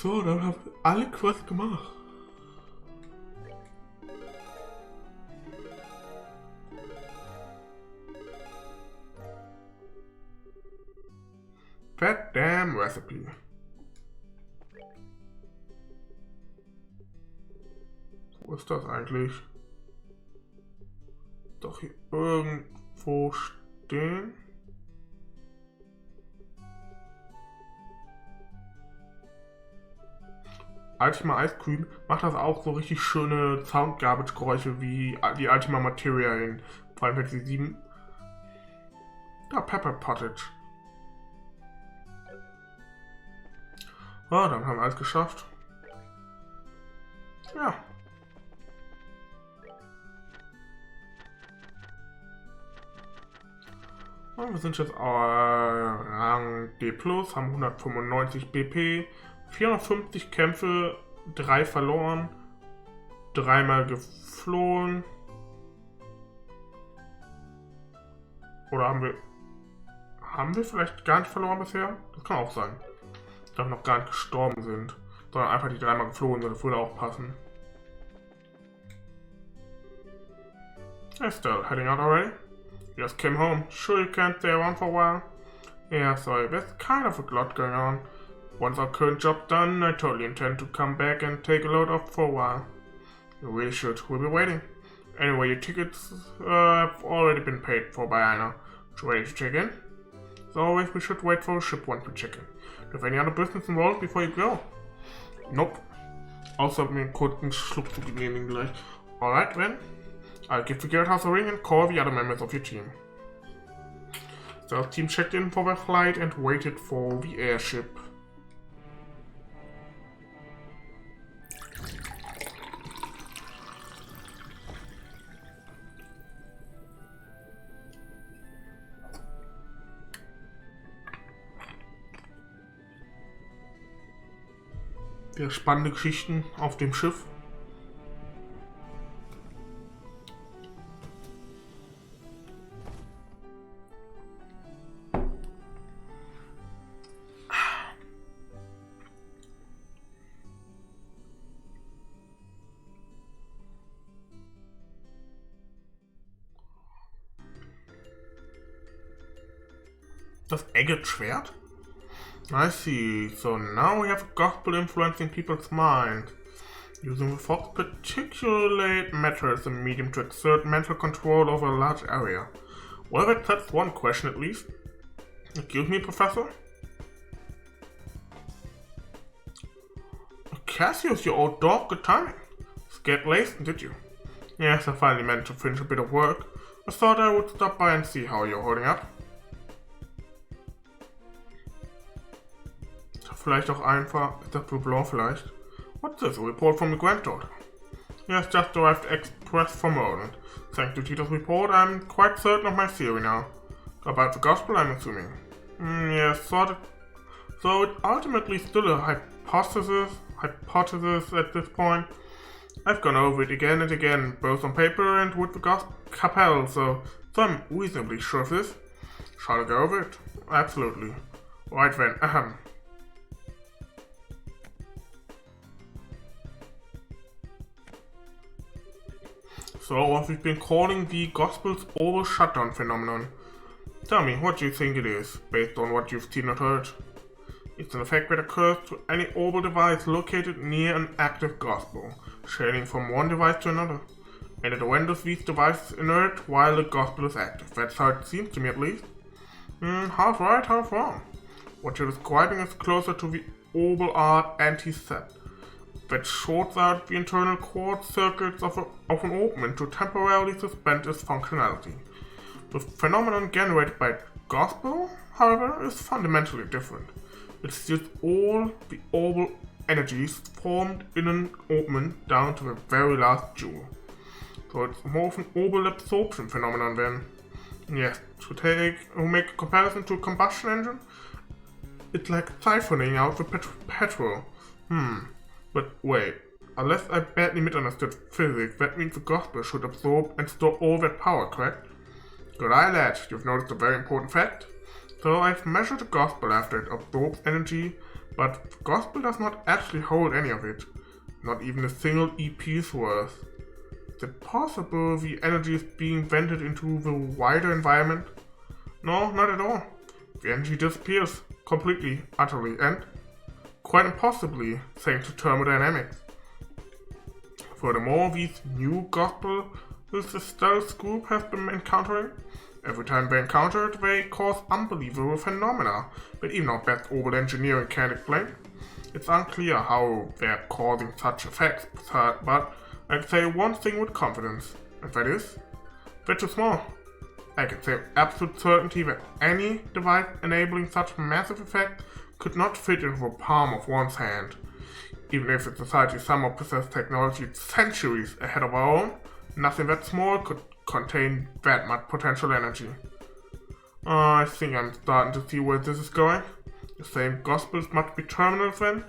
So, dann haben wir alle Quests gemacht. That damn recipe. Wo ist das eigentlich? Doch hier irgendwo stehen. Ultima Eiskühn macht das auch so richtig schöne Sound-Garbage-Geräusche wie die Ultima Materia in Final Fantasy 7. Da, Pepper Pottage. Ah, dann haben wir alles geschafft. Ja. Und wir sind jetzt Rang D+, haben 195 BP, 450 Kämpfe, 3 verloren, 3-mal geflohen. Oder haben wir vielleicht gar nicht verloren bisher? Das kann auch sein. Dass wir noch gar nicht gestorben sind, sondern einfach die 3-mal geflohen sind. Das würde auch passen. Estelle, heading out already? Just came home. Sure you can't stay around for a while? Yeah, sorry, there's kind of a lot going on. Once our current job done, I totally intend to come back and take a load off for a while. You really should. We'll be waiting. Anyway, your tickets have already been paid for by Anna. You ready to check in? As always, we should wait for a ship once we check in. Do you have any other business involved before you go? Nope. Außer mir einen kurzen Schluck zu genehmigen gleich. Alright, then. I'll give the guardhouse a ring and call the other members of your team. The team checked in for their flight and waited for the airship. Sehr spannende Geschichten auf dem Schiff. Das Agate-Schwert? I see. So now we have gospel influencing people's minds. Using the fox particularly matters a medium to exert mental control over a large area. Well, that's one question at least. Excuse me, Professor? Cassius, you old dog, good timing. Scared laced, did you? Yes, I finally managed to finish a bit of work. I thought I would stop by and see how you're holding up. Vielleicht auch einfach, ist das Blue Blanc vielleicht? What's this, a report from the granddaughter? Yes, just arrived express from Rolent. Thanks to Tito's report, I'm quite certain of my theory now. About the gospel, I'm assuming. Yes, sort of. So it's ultimately still a hypothesis at this point. I've gone over it again and again, both on paper and with the gospel capel, so I'm reasonably sure of this. Shall I go over it? Absolutely. Right then, So, what we've been calling the Gospel's oval shutdown phenomenon. Tell me, what do you think it is, based on what you've seen or heard? It's an effect that occurs to any orbital device located near an active gospel, shading from one device to another, and it renders these devices inert while the gospel is active. That's how it seems to me, at least. Half right, half wrong. What you're describing is closer to the oval art anti-set that shorts out the internal core circuits of an opening to temporarily suspend its functionality. The phenomenon generated by gospel, however, is fundamentally different. It steals all the oval energies formed in an opening down to the very last joule. So it's more of an oval absorption phenomenon then. Yes, to make a comparison to a combustion engine, it's like siphoning out the petrol. But wait, unless I badly misunderstood physics, that means the gospel should absorb and store all that power, correct? Good eye, lad, you've noticed a very important fact. So I've measured the gospel after it absorbs energy, but the gospel does not actually hold any of it, not even a single EP's worth. Is it possible the energy is being vented into the wider environment? No, not at all. The energy disappears completely, utterly, and quite impossibly, thanks to thermodynamics. Furthermore, these new gospels the stealth group has been encountering, every time they encounter it, they cause unbelievable phenomena that even our best orbital engineering can't explain. It's unclear how they're causing such effects, but I can say one thing with confidence, and that is, they're too small. I can say with absolute certainty that any device enabling such massive effects could not fit into the palm of one's hand. Even if the society somehow possessed technology centuries ahead of our own, nothing that small could contain that much potential energy. I think I'm starting to see where this is going. The same gospels must be terminals then?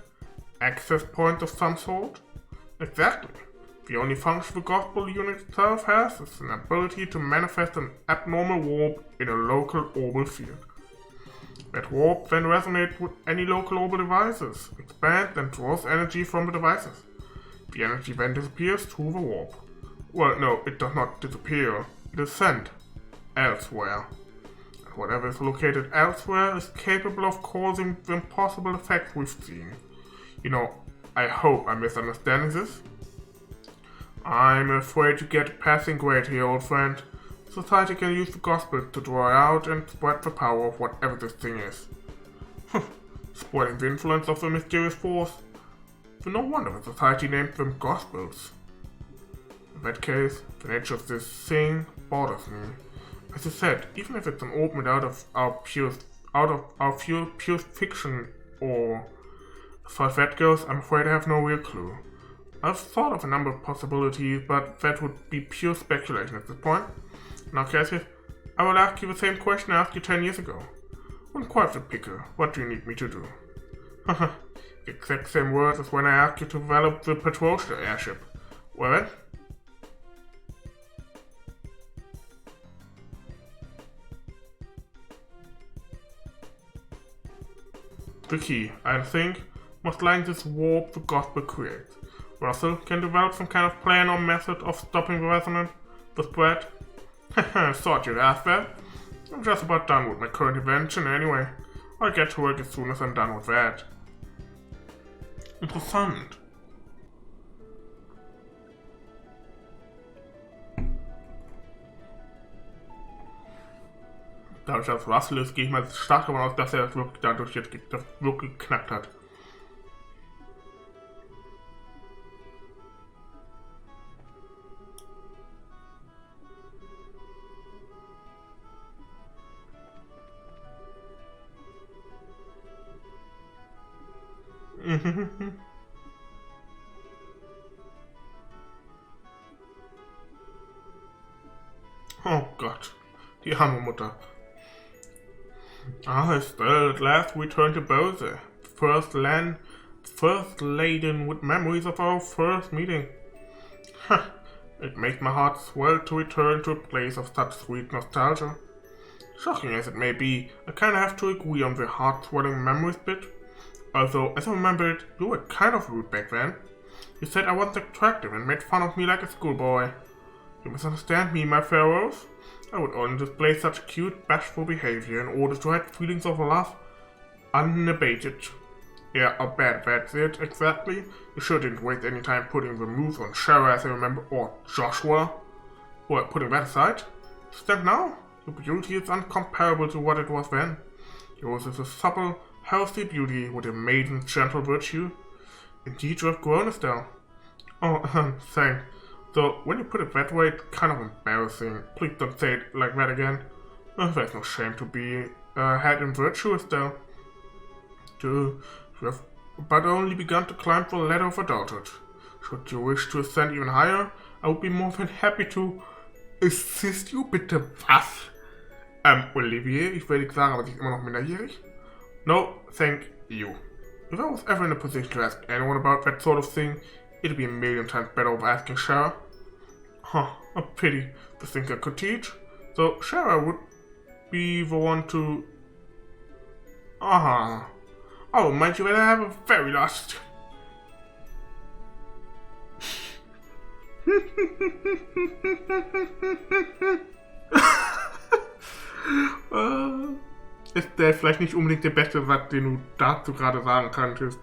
Access points of some sort? Exactly. The only function the gospel unit itself has is an ability to manifest an abnormal warp in a local orbital field. That warp then resonates with any local orbital devices, expands and draws energy from the devices. The energy then disappears through the warp. Well, no, it does not disappear. It is sent elsewhere. And whatever is located elsewhere is capable of causing the impossible effects we've seen. You know, I hope I'm misunderstanding this. I'm afraid you get a passing grade here, old friend. Society can use the gospel to draw out and spread the power of whatever this thing is. Spreading the influence of the mysterious force. For no wonder the society named them gospels. In that case, the nature of this thing bothers me. As I said, even if it's an orbit out of our pure fiction, or as far as that goes, I'm afraid I have no real clue. I've thought of a number of possibilities, but that would be pure speculation at this point. Now, Cassius, I will ask you the same question I asked you 10 years ago. I'm quite the picker. What do you need me to do? Haha, the exact same words as when I asked you to develop the patrol airship. Well then? The key, I think, must lie in this warp the gospel creates. Russell can develop some kind of plan or method of stopping the resonance, the spread. I thought you'd ask that. I'm just about done with my current invention anyway. I'll get to work as soon as I'm done with that. Interessant. Dadurch, dass Russell ist, gehe ich mal stark davon aus, dass er das wirklich dadurch jetzt das wirklich geknackt hat. Oh Gott, die arme Mutter. Ah, Estelle, at last we turn to Bose, first laden with memories of our first meeting. It makes my heart swell to return to a place of such sweet nostalgia. Shocking as it may be, I kinda have to agree on the heart-swelling memories bit. Although, as I remember it, you were kind of rude back then. You said I wasn't attractive and made fun of me like a schoolboy. You misunderstand me, my fair rose. I would only display such cute, bashful behavior in order to hide feelings of love unabated. Yeah, or bad, that's it, exactly. You sure didn't waste any time putting the moves on Shara, as I remember, or Joshua. Well, putting that aside, stand now. Your beauty is uncomparable to what it was then. Yours is a supple, healthy beauty with a maiden's gentle virtue. Indeed, you have grown, Estelle. Oh, thanks. Though, when you put it that way, it's kind of embarrassing. Please don't say it like that again. There's no shame to be had in virtue, Estelle. You have but only begun to climb the ladder of adulthood. Should you wish to ascend even higher, I would be more than happy to assist you. Bitte was? Olivier, ich will nicht sagen, aber sie ist immer noch minderjährig. No, thank you. If I was ever in a position to ask anyone about that sort of thing, it'd be a million times better off asking Shara. Huh, a pity to think I could teach. So Shara would be the one to I will mind you when I have a very last. Ist der vielleicht nicht unbedingt der beste Satz, den du dazu gerade sagen könntest?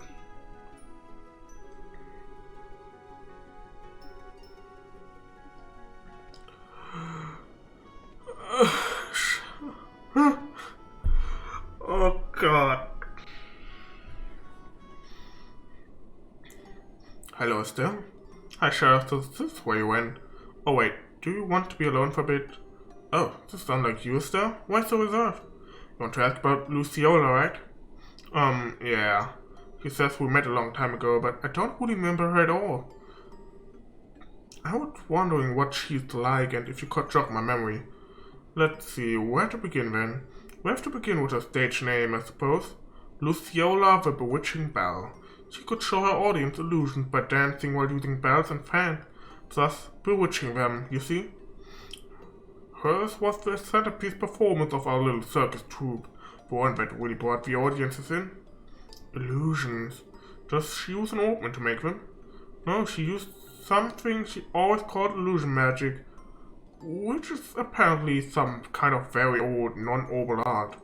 Oh God. Hello, Estelle. Hi, Sheriff. This is where you went. Oh wait, do you want to be alone for a bit? Oh, this sounds like you, Estelle. Why so reserved? You want to ask about Luciola, right? Yeah. She says we met a long time ago, but I don't really remember her at all. I was wondering what she's like and if you could jog my memory. Let's see, where to begin then? We have to begin with her stage name, I suppose. Luciola the Bewitching Belle. She could show her audience illusions by dancing while using bells and fans, thus bewitching them, you see? Hers was the centerpiece performance of our little circus troupe, the one that really brought the audiences in. Illusions. Does she use an ointment to make them? No, she used something she always called illusion magic, which is apparently some kind of very old, non-oral art.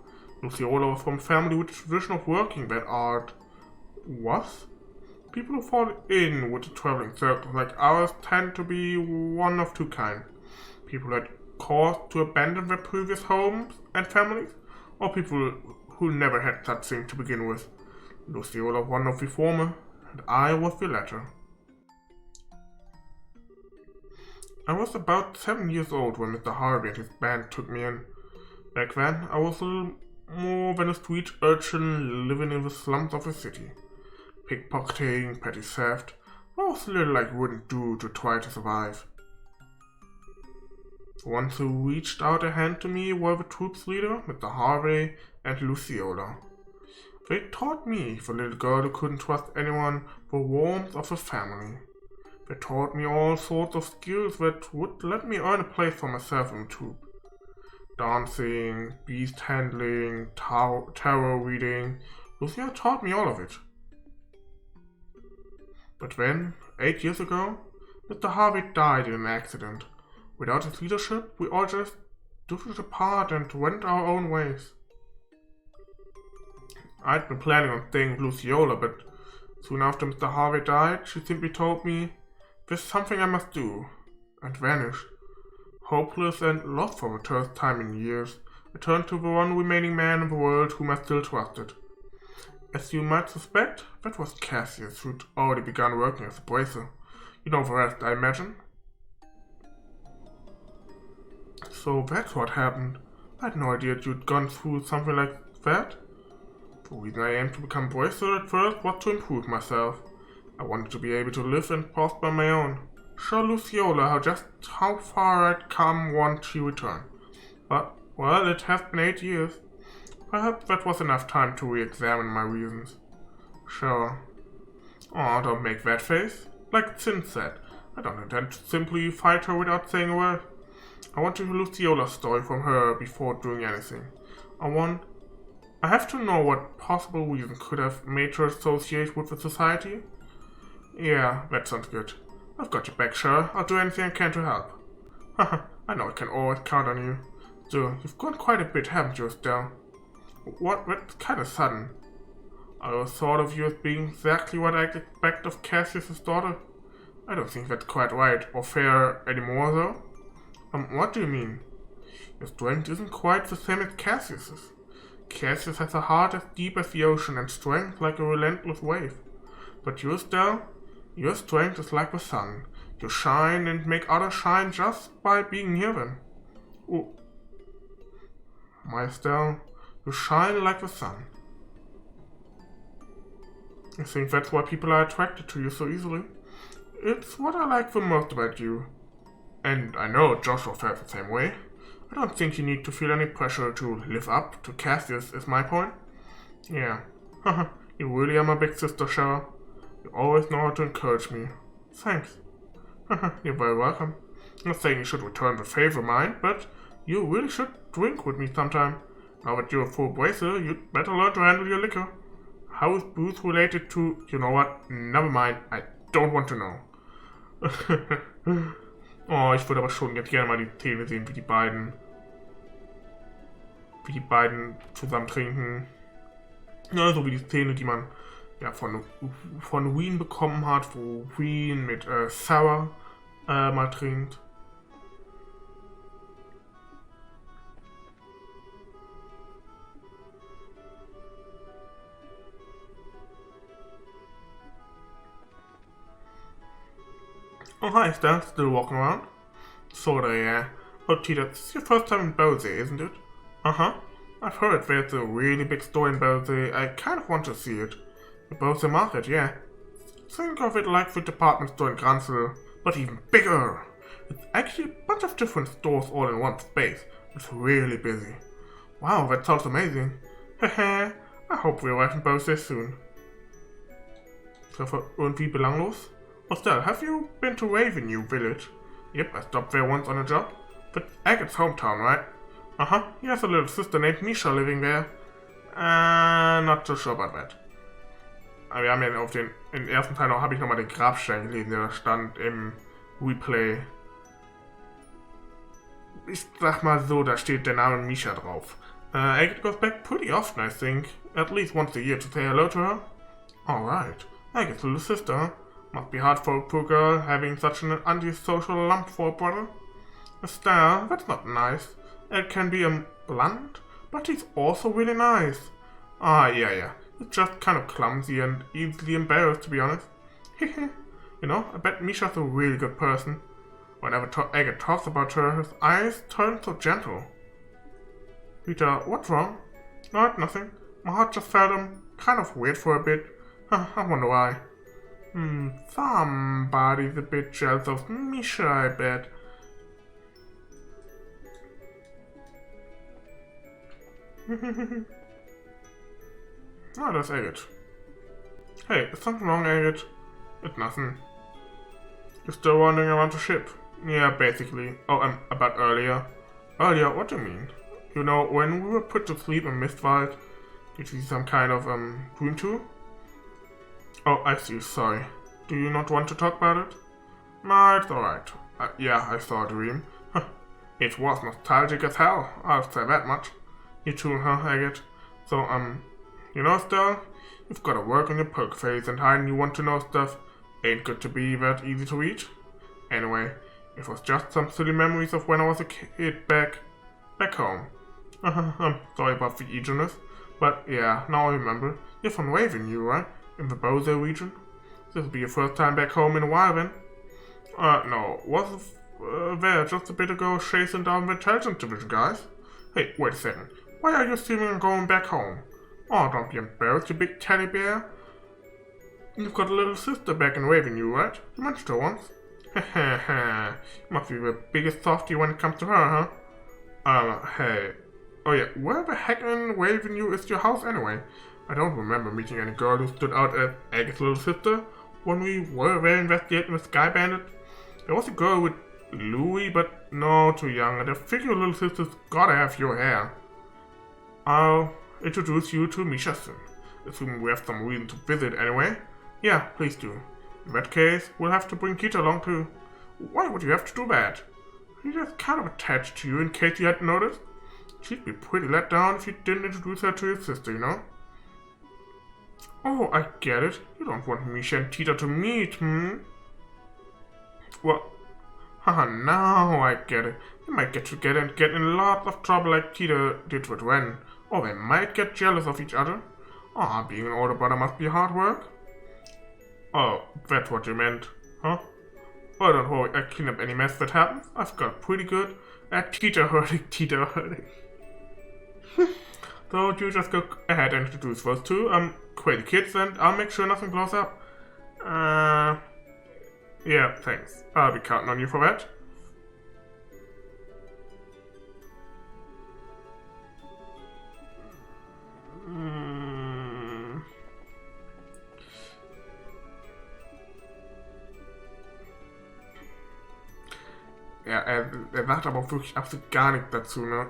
Luciola was from a family with a tradition of working that art. Was? People who fall in with the traveling circles like ours tend to be one of two kinds. People that caused to abandon their previous homes and families, or people who never had such thing to begin with. Luciola was one of the former, and I was the latter. I was about 7 years old when Mr. Harvey and his band took me in. Back then, I was a little more than a street urchin living in the slums of the city. Pickpocketing, petty theft, what was little I wouldn't do to try to survive. The ones who reached out a hand to me were the troop's leader, Mr. Harvey, and Luciola. They taught me, the little girl who couldn't trust anyone, the warmth of the family. They taught me all sorts of skills that would let me earn a place for myself in the troop. Dancing, beast handling, tarot reading, Luciola taught me all of it. But then, 8 years ago, Mr. Harvey died in an accident. Without his leadership, we all just drifted apart and went our own ways. I'd been planning on staying with Luciola, but soon after Mr. Harvey died, she simply told me, "There's something I must do," and vanished. Hopeless and lost for the first time in years, I turned to the one remaining man in the world whom I still trusted. As you might suspect, that was Cassius, who'd already begun working as a bracer. You know the rest, I imagine? So that's what happened. I had no idea you'd gone through something like that. The reason I aimed to become bracer at first was to improve myself. I wanted to be able to live and prosper on my own. Show Luciola how far I'd come once she returned. But, well, it has been 8 years. Perhaps that was enough time to re-examine my reasons. Sure. Oh, don't make that face. Like Sin said, I don't intend to simply fight her without saying a word. I want to hear Luciola's story from her before doing anything. I have to know what possible reason could have made her associate with the society. Yeah, that sounds good. I've got your back, sure. I'll do anything I can to help. Haha, I know I can always count on you. So, you've grown quite a bit, haven't you, Estelle? What? That's kind of sudden. I always thought of you as being exactly what I'd expect of Cassius's daughter. I don't think that's quite right or fair anymore, though. What do you mean? Your strength isn't quite the same as Cassius's. Cassius has a heart as deep as the ocean and strength like a relentless wave. But you, Estelle, your strength is like the sun. You shine and make others shine just by being near them. Oh. My Estelle, you shine like the sun. I think that's why people are attracted to you so easily. It's what I like the most about you. And I know Joshua felt the same way. I don't think you need to feel any pressure to live up to Cassius, is my point. Yeah. Haha, you really are my big sister, Cheryl. You always know how to encourage me. Thanks. Haha, you're very welcome. I'm not saying you should return the favor, mind, but you really should drink with me sometime. Now that you're a full bracer, you'd better learn to handle your liquor. How is Bose related to... You know what? Never mind. I don't want to know. Oh, ich würde aber schon jetzt gerne mal die Szene sehen, wie die beiden zusammen trinken. Ja, so wie die Szene, die man ja von Wien bekommen hat, wo Wien mit Sarah mal trinkt. Oh, hi, Estelle. Still walking around? Sorta, yeah. Oh, Tita, this is your first time in Bose, isn't it? Uh-huh. I've heard there's a really big store in Bose. I kind of want to see it. The Bose Market, yeah. Think of it like the department store in Gransel, but even bigger. It's actually a bunch of different stores all in one space. It's really busy. Wow, that sounds amazing. Hehe, I hope we arrive in Bose soon. So, irgendwie belanglos? Estelle, have you been to Ravenue Village? Yep, I stopped there once on a job. But Agate's hometown, right? Uh-huh, he has a little sister named Misha living there. Not too sure about that. Wir haben ja im ersten Teil habe ich nochmal den Grabstein gelesen, der da stand im Replay. Ich sag mal so, da steht der Name Misha drauf. Agate goes back pretty often, I think. At least once a year to say hello to her. Alright, Agate's little sister, huh? Must be hard for a poor girl having such an antisocial lump for a brother. Estelle, that's not nice. It can be blunt, but he's also really nice. Ah, yeah. He's just kind of clumsy and easily embarrassed, to be honest. You know, I bet Misha's a really good person. Whenever Agate talks about her, his eyes turn so gentle. Peter, what's wrong? No, nothing. My heart just felt kind of weird for a bit. I wonder why. Somebody's a bit jealous of Misha, I bet. Oh, that's Agate. Hey, is something wrong, Agate? It's nothing. You're still wandering around the ship? Yeah, basically. Oh, about earlier. Earlier? What do you mean? You know, when we were put to sleep in Mistwald, did you see some kind of, dream too? Oh, I see, sorry. Do you not want to talk about it? No, it's alright. Yeah, I saw a dream. It was nostalgic as hell, I'll say that much. You too, huh, Agate? So, you know, Estelle, you've got to work on your poke face, and hiding you want to know stuff ain't good to be that easy to reach. Anyway, it was just some silly memories of when I was a kid back home. I'm sorry about the eagerness, but yeah, now I remember. You're from Ravenue, right? In the Bose region? This'll be your first time back home in a while then? No, was there just a bit ago chasing down the intelligence division guys? Hey, wait a second. Why are you seeming going back home? Oh, don't be embarrassed, you big teddy bear. You've got a little sister back in Ravenue, right? You mentioned her once. Hehehe, you must be the biggest softie when it comes to her, huh? Hey. Oh yeah, where the heck in Ravenue is your house anyway? I don't remember meeting any girl who stood out as Agate's little sister when we were there investigating the Sky Bandit. There was a girl with Louis, but no, too young, and I figure your little sister's gotta have your hair. I'll introduce you to Misha soon, assuming we have some reason to visit anyway. Yeah, please do. In that case, we'll have to bring Kita along too. Why would you have to do that? She's just kind of attached to you in case you hadn't noticed. She'd be pretty let down if you didn't introduce her to your sister, you know? Oh, I get it. You don't want Misha and Tita to meet, Well, haha, now I get it. They might get together and get in lots of trouble like Tita did with Ren. Or they might get jealous of each other. Being an older brother must be hard work. Oh, that's what you meant, huh? Oh, don't worry, I clean up any mess that happens. I've got pretty good at Tita herding. So you just go ahead and introduce those two, crazy kids, and I'll make sure nothing blows up. Yeah, thanks. I'll be counting on you for that. Ja, er sagt aber auch wirklich absolut gar nichts dazu, ne?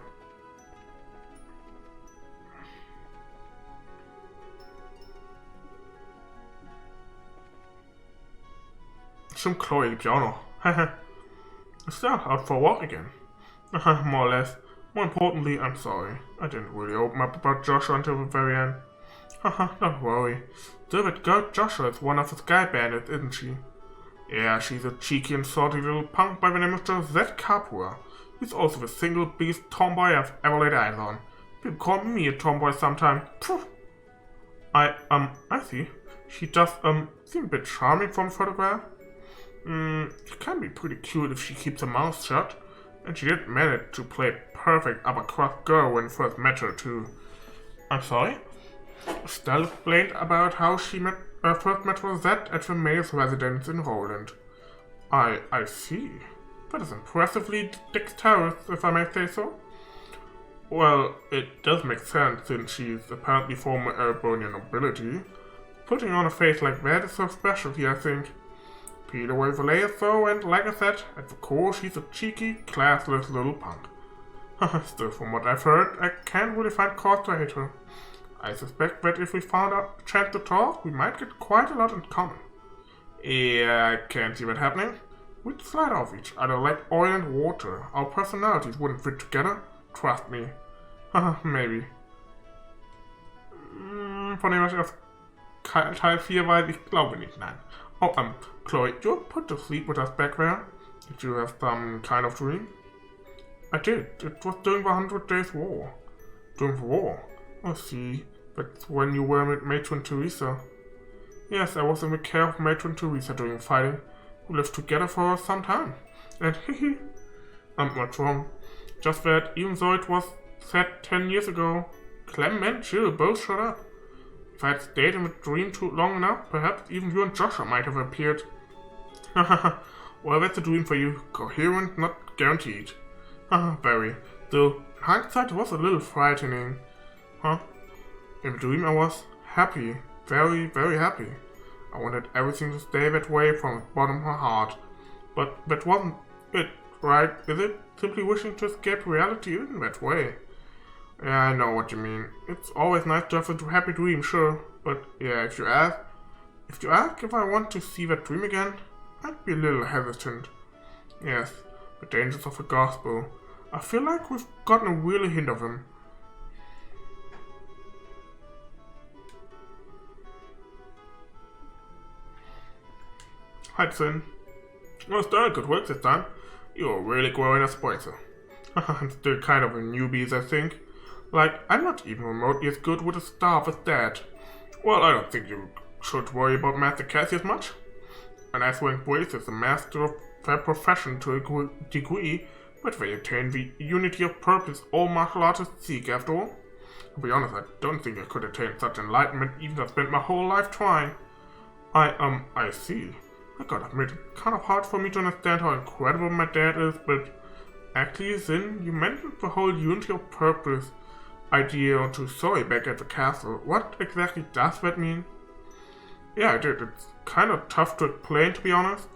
Stimmt, Chloe gibt's ja auch noch. Is that out for a walk again? More or less. More importantly, I'm sorry. I didn't really open up about Joshua until the very end. Don't worry. Still, that girl Joshua is one of the Sky Bandits, isn't she? Yeah, she's a cheeky and salty little punk by the name of Josette Capua. He's also the single biggest tomboy I've ever laid eyes on. People call me a tomboy sometime. Phew. I see. She does, seem a bit charming from the photograph. She can be pretty cute if she keeps her mouth shut. And she did manage to play a perfect upper-crust girl when first met her, too. I'm sorry? Estelle explained about how she first met Rosette at the mayor's residence in Rolent. I see. That is impressively dexterous, if I may say so. Well, it does make sense since she's apparently former Erebonian nobility. Putting on a face like that is her specialty, I think. Peel away the layers though, and like I said, at the core she's a cheeky, classless little punk. Still, from what I've heard, I can't really find cause to hate her. I suspect that if we found a chance to talk, we might get quite a lot in common. Yeah, I can't see that happening. We'd slide off each other like oil and water. Our personalities wouldn't fit together. Trust me. Maybe. Von dem, was ich aus Teil 4 weiß, ich glaube nicht, nein. Oh, Chloe, you put to sleep with us back there? Did you have some kind of dream? I did. It was during the 100 Days War. During the war? I see. That's when you were with Matron Teresa. Yes, I was in the care of Matron Teresa during fighting. We lived together for some time. And hehe, I'm not wrong. Just that, even though it was said 10 years ago, Clem and Jill both showed up. If I had stayed in the dream too long enough, perhaps even you and Joshua might have appeared. Well, that's a dream for you. Coherent, not guaranteed. Very. Though, in hindsight, it was a little frightening. In the dream I was happy. Very, very happy. I wanted everything to stay that way from the bottom of my heart. But that wasn't it, right? Is it? Simply wishing to escape reality isn't that way. Yeah, I know what you mean. It's always nice to have a happy dream, sure. But yeah, if you ask if I want to see that dream again, I'd be a little hesitant. Yes, the dangers of the gospel. I feel like we've gotten a real hint of them. Hi, Sin. Well, Estelle, good work this time. You're really growing as a pointer. I'm still kind of a newbie, I think. Like, I'm not even remotely as good with a staff as Dad. Well, I don't think you should worry about Master Cassius much. An S-rank Brace is a master of their profession to a degree, but they attain the unity of purpose all martial artists seek, after all. To be honest, I don't think I could attain such enlightenment even if I spent my whole life trying. I see. I gotta admit, it's kind of hard for me to understand how incredible my dad is, but actually, Zin, you mentioned the whole unity of purpose idea to Zoe back at the castle. What exactly does that mean? Yeah, I did. It's kind of tough to explain, to be honest.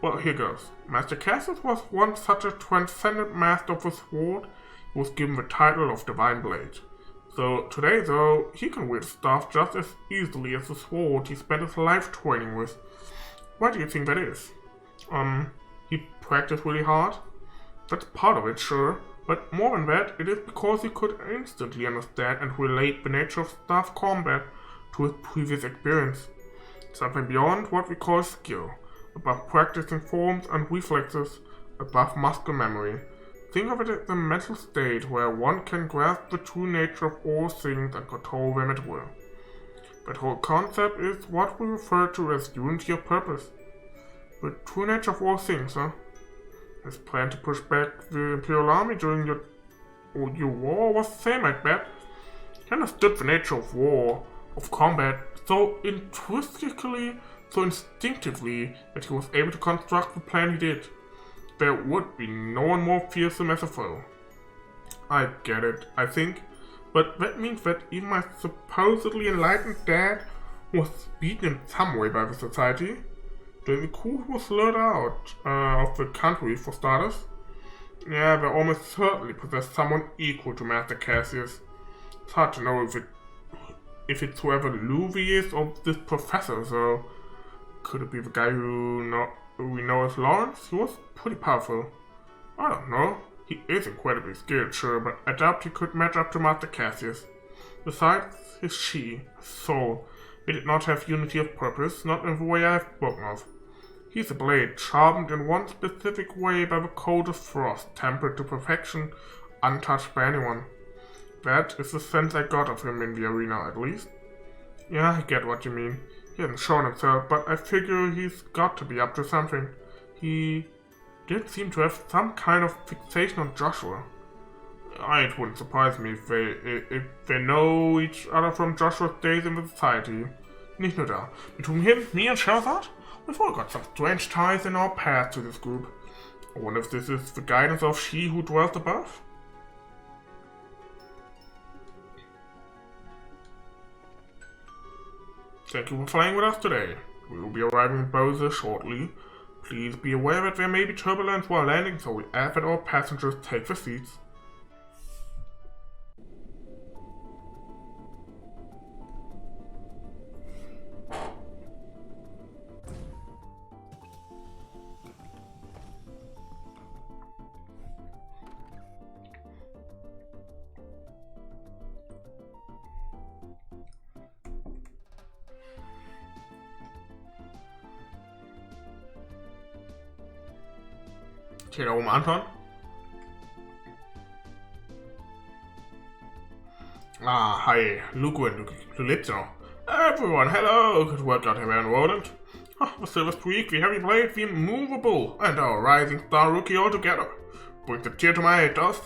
Well, here goes. Master Cassius was once such a transcendent master of the sword, he was given the title of Divine Blade. So today, though, he can wield stuff just as easily as the sword he spent his life training with. Why do you think that is? He practiced really hard? That's part of it, sure, but more than that, it is because he could instantly understand and relate the nature of staff combat to his previous experience. Something beyond what we call skill, above practicing forms and reflexes, above muscle memory. Think of it as a mental state where one can grasp the true nature of all things and control them at will. That whole concept is what we refer to as unity of purpose. The true nature of all things, huh? His plan to push back the Imperial Army during your war was the same, I bet. He understood the nature of war, of combat, so intrinsically, so instinctively, that he was able to construct the plan he did. There would be no one more fearsome as a foe. I get it, I think. But that means that even my supposedly enlightened dad was beaten in some way by the society. During the coup he was lured out of the country, for starters. Yeah, they almost certainly possessed someone equal to Master Cassius. It's hard to know if it's whoever Louis is or this professor, so could it be the guy who we know as Lawrence, he was pretty powerful. I don't know. He is incredibly skilled, sure, but I doubt he could match up to Master Cassius. Besides, his chi, his soul, they did not have unity of purpose, not in the way I have spoken of. He's a blade, sharpened in one specific way by the cold of frost, tempered to perfection, untouched by anyone. That is the sense I got of him in the arena, at least. Yeah, I get what you mean. He hasn't shown himself, but I figure he's got to be up to something. He did seem to have some kind of fixation on Joshua. It wouldn't surprise me if they know each other from Joshua's days in the society. Nicht nur da. Between him, me, and Sherazad, we've all got some strange ties in our past to this group. I wonder if this is the guidance of she who dwells above? Thank you for flying with us today. We will be arriving in Bose shortly. Please be aware that there may be turbulence while landing, so we ask that all passengers take their seats. Hier da oben anschauen. Ah, hi. Look, du lebst noch. Everyone, hello. Good work out here, man, Rolent. The silver streak, the heavy blade, the immovable, and our rising star rookie all together. Brings a tear to my eye, does?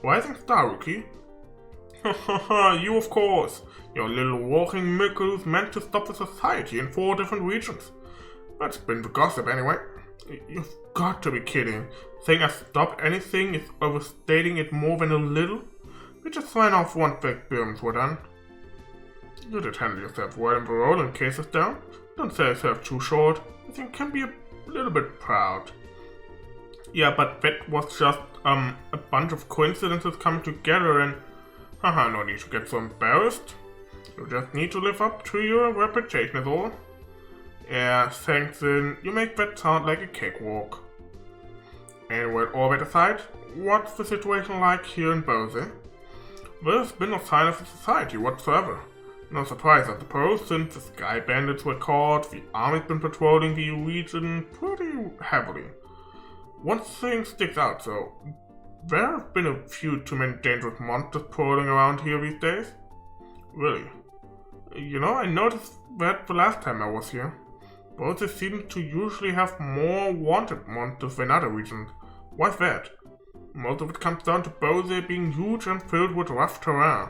Rising star rookie? You, of course. Your little walking miracles meant to stop the society in 4 different regions. That's been the gossip, anyway. You've got to be kidding. Saying I stopped anything is overstating it more than a little. We just sign off once the experiments were done. You did handle yourself well in the Rolent cases down. Don't sell yourself too short. I think you can be a little bit proud. Yeah, but that was just a bunch of coincidences coming together and no need to get so embarrassed. You just need to live up to your reputation is all. Yeah, thanks, you make that sound like a cakewalk. Anyway, all that aside, what's the situation like here in Bose? There's been no sign of the society whatsoever. No surprise, I suppose, since the Sky Bandits were caught, the army's been patrolling the region pretty heavily. One thing sticks out, though. There have been a few too many dangerous monsters prowling around here these days. Really. You know, I noticed that the last time I was here. Bose seems to usually have more wanted monsters than other regions. Why's that? Most of it comes down to Bose being huge and filled with rough terrain.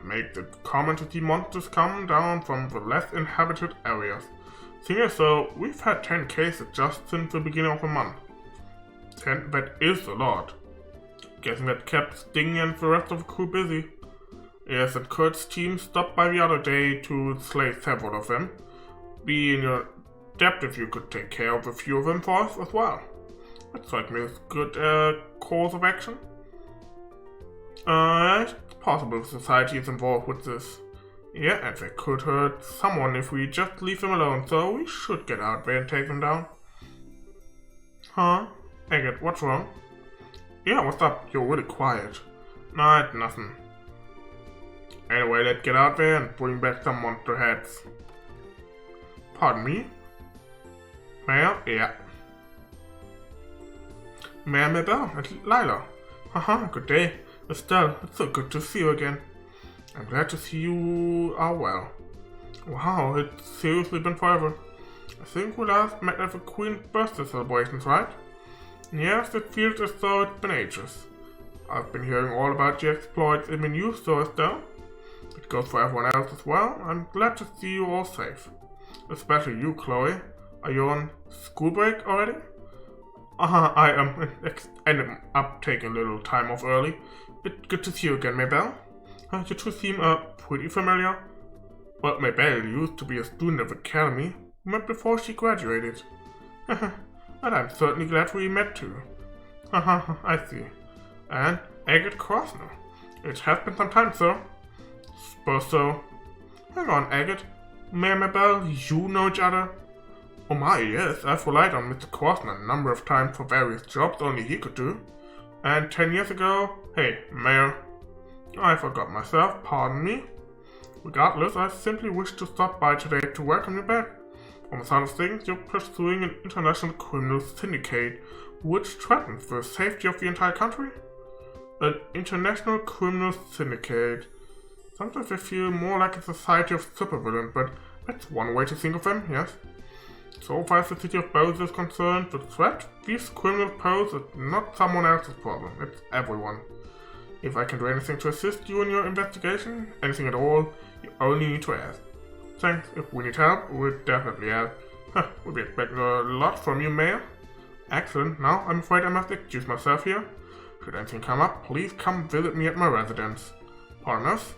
Makes it common to see monsters come down from the less inhabited areas. Seeing as though we've had 10 cases just since the beginning of the month. 10, that is a lot. Guessing that kept Sting and the rest of the crew busy. Yes, and Kurt's team stopped by the other day to slay several of them. Be in your debt if you could take care of a few of them for us as well. That strikes me as a good course of action. It's possible society is involved with this. Yeah, and they could hurt someone if we just leave them alone, so we should get out there and take them down. Huh? Agate, what's wrong? Yeah, what's up? You're really quiet. Nah, it's nothing. Anyway, let's get out there and bring back some monster heads. Pardon me? Mayor? Yeah. Mayor Mabel and Lila. Haha, good day. Estelle, it's so good to see you again. I'm glad to see you are well. Wow, it's seriously been forever. I think we last met at the Queen's birthday celebrations, right? Yes, it feels as though it's been ages. I've been hearing all about your exploits in the news, so Estelle. It goes for everyone else as well. I'm glad to see you all safe. Especially you, Chloe. Are you on school break already? I am. Ended up taking a little time off early. But good to see you again, Mabel. You two seem pretty familiar. Well, Mabel used to be a student of the academy. We met before she graduated. And I'm certainly glad we met too. I see. And Agate Krosner. It has been some time, sir. Suppose so. Hang on, Agate. Mayor Mabel, you know each other? Oh my, yes, I've relied on Mr. Corson a number of times for various jobs only he could do. And 10 years ago, hey, Mayor, I forgot myself, pardon me. Regardless, I simply wish to stop by today to welcome you back. From the sound of things, you're pursuing an international criminal syndicate which threatens the safety of the entire country. An international criminal syndicate. Sometimes I feel more like a society of supervillains, but that's one way to think of them, yes. So far as the city of Bose is concerned, the threat these criminals pose is not someone else's problem, it's everyone. If I can do anything to assist you in your investigation, anything at all, you only need to ask. Thanks, if we need help, we'll definitely help. We'll be expecting a lot from you, Mayor. Excellent, now I'm afraid I must excuse myself here. Should anything come up, please come visit me at my residence. Pardon us?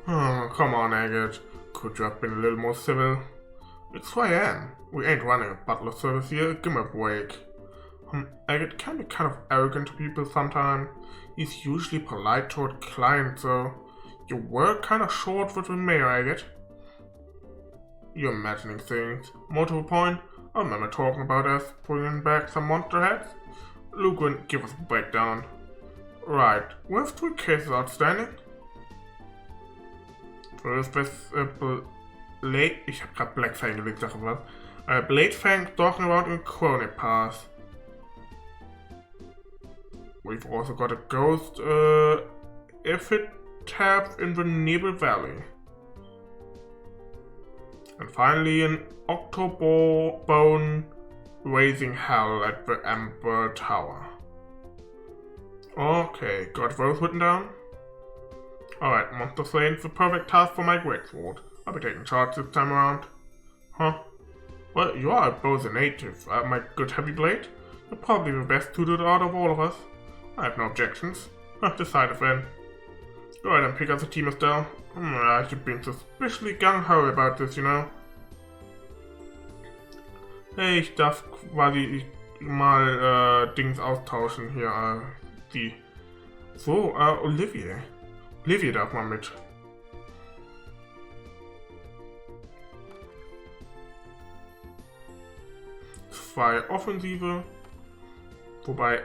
Oh, come on, Agate. Could you have been a little more civil? It's who I am. We ain't running a butler service here, give me a break. Agate can be kind of arrogant to people sometimes. He's usually polite toward clients, so you were kind of short with the mayor, Agate. You're imagining things. More to the point, I remember talking about us bringing back some monster heads. Luke wouldn't give us a breakdown. Right, we have 3 cases outstanding. First is Blade. Ich hab grad Black Fang gelegt, sag was. Blade Fang talking about in Crony Pass. We've also got a ghost epitaph in the Nebel Valley. And finally an Octobone raising hell at the Amber Tower. Okay, got those written down? Alright, Monster Slaying's the perfect task for my great sword. I'll be taking charge this time around. Huh? Well, you are a Bose native, my good heavy blade. You're probably the best suited out of all of us. I have no objections. Decided then. Go ahead and pick up the team, Estelle. You've been suspiciously gung-ho about this, you know. Hey, ich darf quasi mal Dings austauschen hier, die. So, Olivier. Olivier darf mal mit. Zwei Offensive. Wobei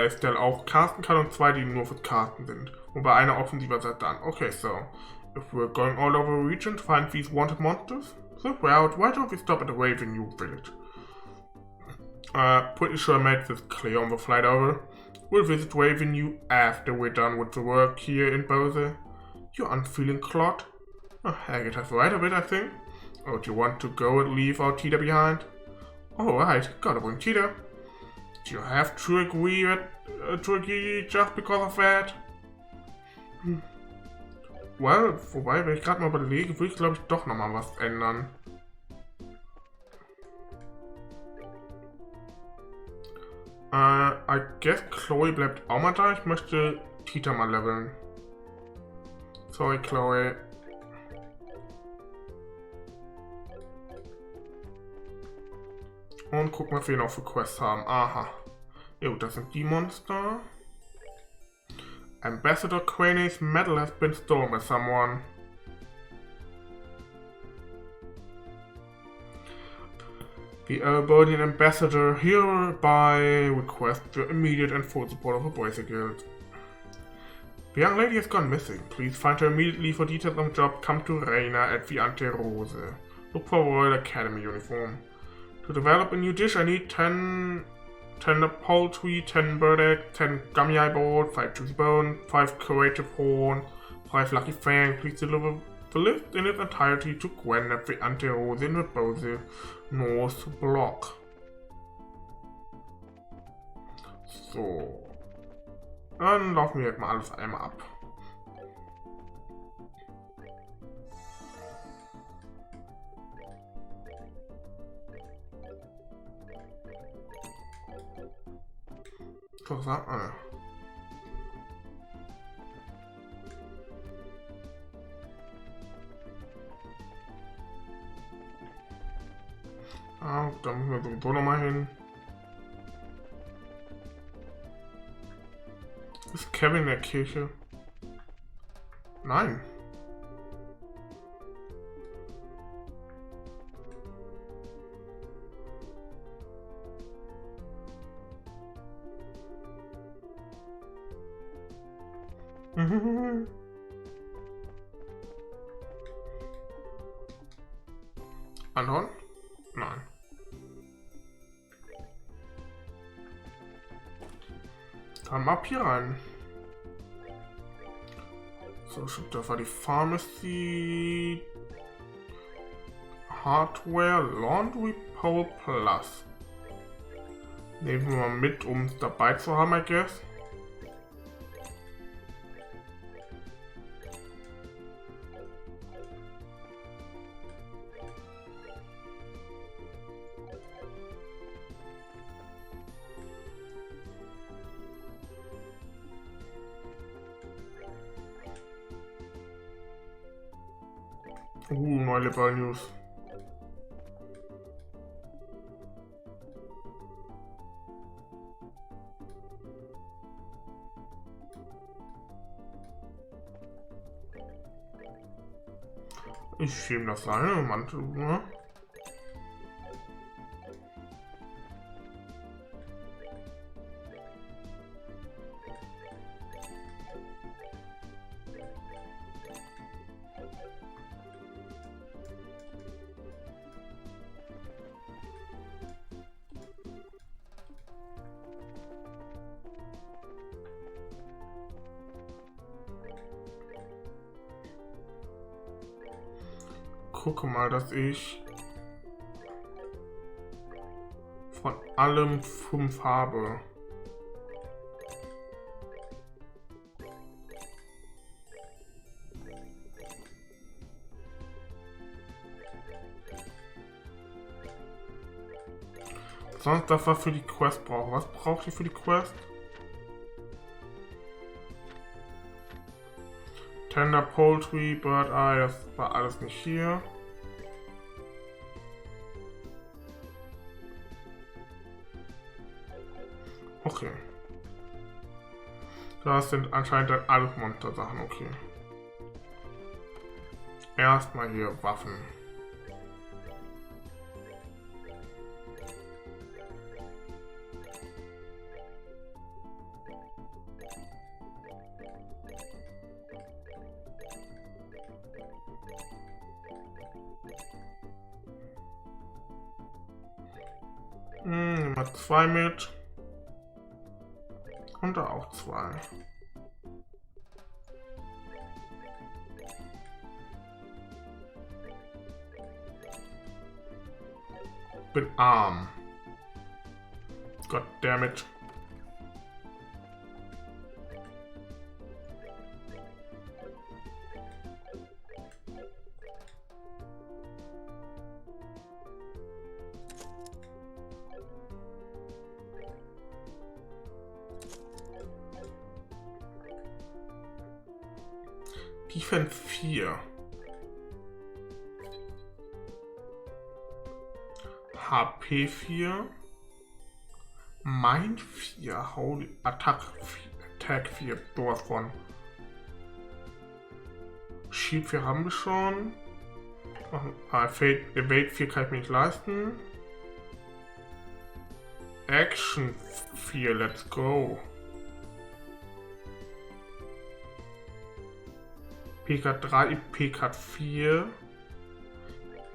Estelle auch casten kann und 2, die nur fürs Casten sind. Wobei eine Offensive seit dann. Okay, so. If we're going all over the region to find these wanted monsters, the route, why don't we stop at the Ravenue village? Pretty sure I made this clear on the flight over. We'll visit Ravenue after we're done with the work here in Bose. You unfeeling clod. Agate has right a bit, I think. Oh, do you want to go and leave our Tita behind? Alright, gotta bring Tita. Do you have to agree just because of that? Well, wobei, wenn ich gerade mal überlege, würde ich glaube ich doch nochmal was ändern. I guess Chloe bleibt auch mal da. Ich möchte Tita mal leveln. Sorry, Chloe. Und gucken, was wir noch für Quests haben. Aha. Jo, das sind die Monster. Ambassador Quenie's medal has been stolen by someone. The Elbodian ambassador hereby requests the immediate and full support of the Boise Guild. The young lady has gone missing. Please find her immediately. For details on the job, come to Reina at the Ante Rose. Look for a Royal Academy uniform. To develop a new dish, I need 10 tender poultry, 10 bird eggs, 10 gummy eyeballs, 5 juicy bones, 5 curative horn, 5 lucky fangs. Please deliver the list in its entirety to Gwen at the Ante Rose in the Bose North Block. So. Dann laufen wir jetzt mal alles einmal ab. Interessant, ja. Ah, da müssen wir sowieso nochmal hin. Ist Kevin in der Kirche? Nein. Anton? Nein. Dann ab hier rein. So, das war die Pharmacy. Hardware Laundry Pole Plus. Nehmen wir mal mit, um es dabei zu haben, I guess. Neue Liberal News. Ich schiebe das rein, Mantel, ne? Gucke mal, dass ich von allem 5 habe. Sonst das, was für die Quest brauche. Was braucht ihr für die Quest? Tender Poultry, Bird Eye, das war alles nicht hier. Okay. Das sind anscheinend dann alles Monster-Sachen, okay. Erstmal hier Waffen. Nummer 2 mit. Und da auch 2. Bin arm. Goddammit. Defense 4. HP 4. Mind 4. Holy Attack 4. Sowas von. Shield 4 haben wir schon. Evade 4 kann ich mir nicht leisten. Action 4. Let's go. PK 3, PK 4,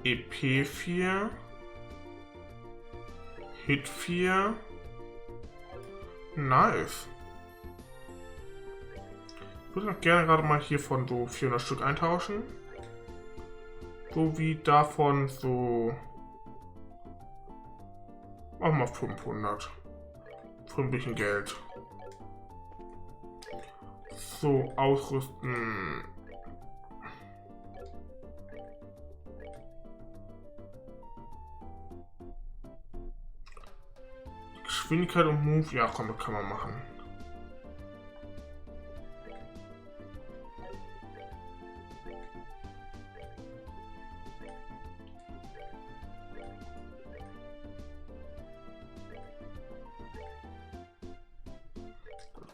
EP 4, Hit 4, nice. Ich würde auch gerne gerade mal hier von so 400 Stück eintauschen. So wie davon so auch mal 500. Für ein bisschen Geld. So, ausrüsten. Geschwindigkeit und Move, ja komm, das kann man machen.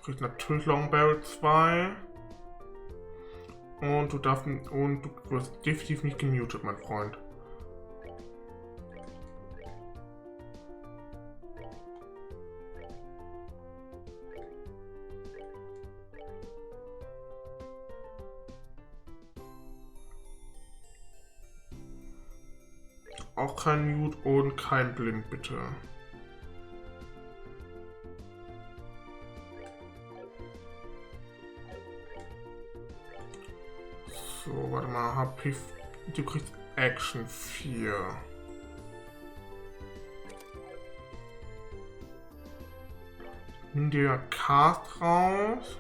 Kriegt natürlich Long Barrel 2. Und du wirst definitiv nicht gemutet, mein Freund. Auch kein Mute und kein Blind, bitte. So, warte mal, HP, du kriegst Action 4. Nimm dir Cast raus.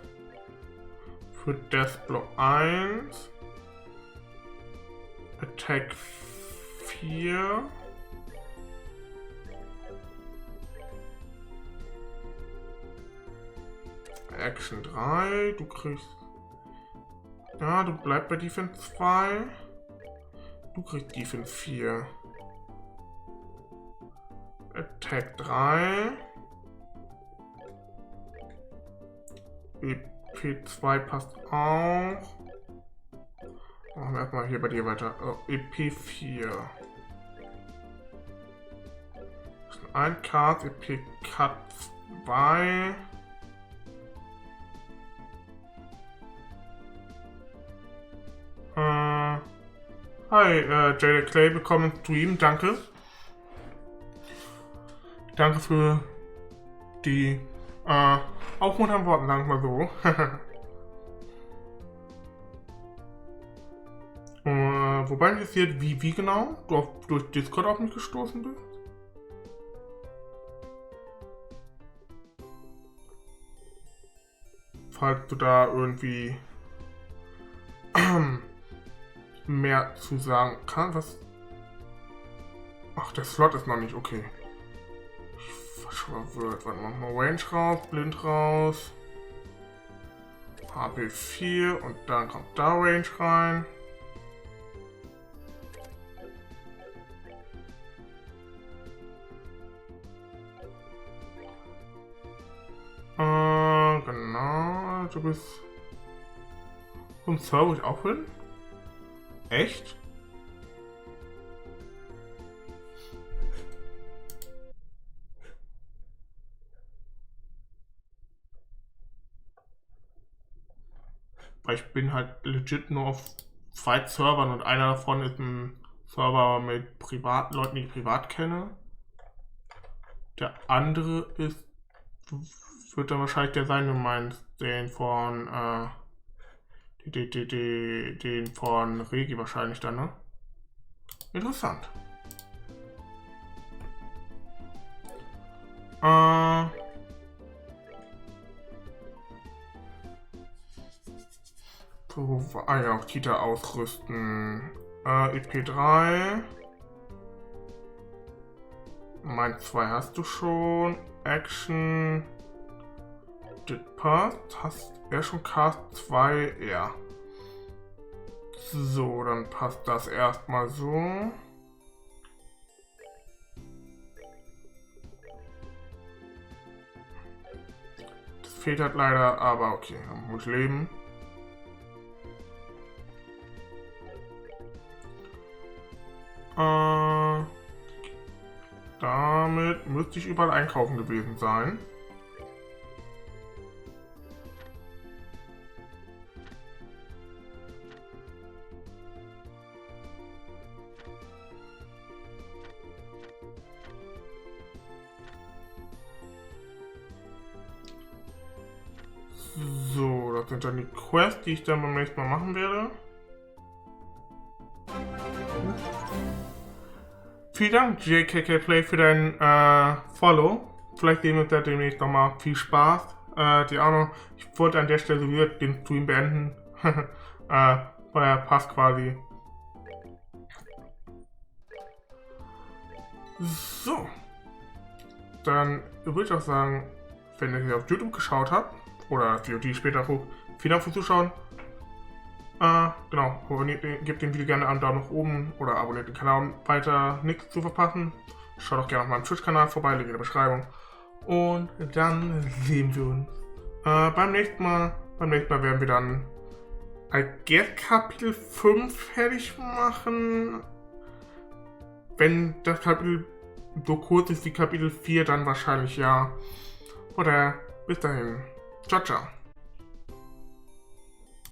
Für Death Blow 1. Attack 4. Action 3. Du kriegst... Ja, du bleibst bei Defense 2. Du kriegst Defense 4. Attack 3. EP2 passt auch. Machen wir erstmal hier bei dir weiter. Oh, EP4. Das ist ein Card, EP Cut 2. Hi, Jada Clay, willkommen im Stream, danke. Danke für die aufmunternden Worte, sagen wir mal so. Wobei interessiert, wie genau du durch Discord auf mich gestoßen bist? Falls du da irgendwie mehr zu sagen kannst, was... Ach, der Slot ist noch nicht okay. Ich war schon verwirrt. Warte mal, Range raus, Blind raus. HP 4 und dann kommt da Range rein. Genau, du bist vom Server ich auch hin? Echt? Weil ich bin halt legit nur auf 2 Servern und einer davon ist ein Server mit Leuten, die ich privat kenne. Der andere wird dann wahrscheinlich der sein, du meinst, den von den von Regi wahrscheinlich dann, ne? Interessant. So, ja, auch Kita ausrüsten. EP3. Mein 2 hast du schon. Action. Das passt. Hast er schon Cast 2? Ja. So, dann passt das erstmal so. Das fehlt halt leider, aber okay, dann muss ich leben. Damit müsste ich überall einkaufen gewesen sein. So, das sind dann die Quests, die ich dann beim nächsten Mal machen werde. Vielen Dank, JKK Play, für dein Follow. Vielleicht sehen wir uns da demnächst nochmal. Viel Spaß. Die auch noch. Ich wollte an der Stelle wieder den Stream beenden. Weil er passt quasi. So. Dann würde ich auch sagen, wenn ihr hier auf YouTube geschaut habt, oder VOD später guckt, vielen Dank fürs Zuschauen. Genau, gebt dem Video gerne einen Daumen nach oben oder abonniert den Kanal, um weiter nichts zu verpassen. Schaut auch gerne auf meinem Twitch-Kanal vorbei, Link in der Beschreibung. Und dann sehen wir uns beim nächsten Mal. Beim nächsten Mal werden wir dann I guess Kapitel 5 fertig machen. Wenn das Kapitel so kurz ist wie Kapitel 4, dann wahrscheinlich ja. Oder bis dahin. Ciao, ciao.